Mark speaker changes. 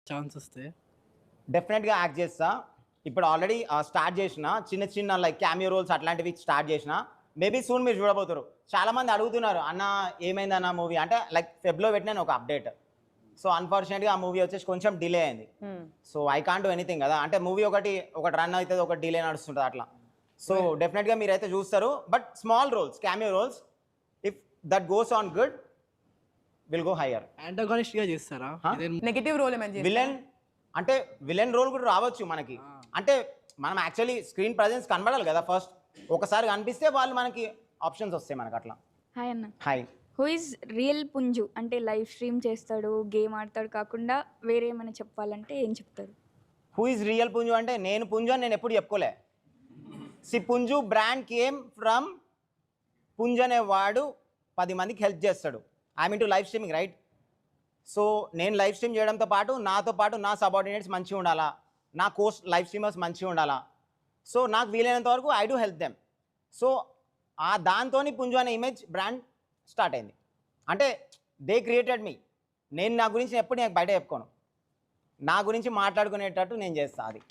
Speaker 1: Chance వస్తే
Speaker 2: డెఫినెట్గా act చేస్తా. ఇప్పుడు ఆల్రెడీ స్టార్ట్ చేసిన చిన్న లైక్ క్యామియో రోల్స్ అట్లాంటివి స్టార్ట్ చేసిన. మేబీ సూన్ మీరు చూడబోతారు. చాలామంది అడుగుతున్నారు అన్న ఏమైంది అన్న మూవీ అంటే లైక్ ఫెబ్లో పెట్టినాను ఒక అప్డేట్. సో అన్ఫార్చునేట్గా ఆ మూవీ వచ్చేసి కొంచెం డిలే అయింది. So I can't do anything కదా, అంటే మూవీ ఒకటి రన్ అవుతుంది, ఒకటి డిలే నడుస్తుంటుంది అట్లా. సో డెఫినెట్గా మీరైతే చూస్తారు. But small roles, cameo roles, if that goes on good will go higher.
Speaker 1: యాంటాగనిస్ట్గా చేస్తారా?
Speaker 3: నెగటివ్ రోల్ ఏమైనా చేస్తారా?
Speaker 2: విలన్ అంటే విలన్ రోల్ కూడా రావచ్చు మనకి. అంటే మనం యాక్చువల్లీ స్క్రీన్ ప్రజెన్స్ కనబడాలి కదా ఫస్ట్. ఒకసారి కనిపిస్తే వాళ్ళు మనకి ఆప్షన్స్ వస్తాయి మనకి అట్లా.
Speaker 4: హాయ్ అన్న.
Speaker 2: హాయ్.
Speaker 4: హూ ఇస్ రియల్ పుంజు? అంటే లైవ్ స్ట్రీమ్ చేస్తాడు, గేమ్ ఆడతాడు కాకుండా వేరే ఏమైనా చెప్పాలంటే ఏం చెప్తారు?
Speaker 2: హూ ఇస్ రియల్ పుంజు అంటే నేను పుంజు అని నేను ఎప్పుడు చెప్పుకోలే. పుంజు బ్రాండ్ కేమ్ ఫ్రమ్ పుంజు అనేవాడు 10 మందికి హెల్ప్ చేస్తాడు. I mean to live streaming right. So నేను లైవ్ స్ట్రీమ్ చేయడంతో పాటు నాతో పాటు నా సబార్డినేట్స్ మంచిగా ఉండాలా, నా కోస్ట్ లైవ్ స్ట్రీమర్స్ మంచిగా ఉండాలా. సో నాకు వీలైనంత వరకు I do help them. So ఆ దాంతో పుంజు అనే ఇమేజ్ బ్రాండ్ స్టార్ట్ అయింది. అంటే దే క్రియేటెడ్ మీ. నేను నా గురించి ఎప్పుడు నేను బయట చెప్పుకోను, నా గురించి మాట్లాడుకునేటట్టు నేను చేస్తాను అది.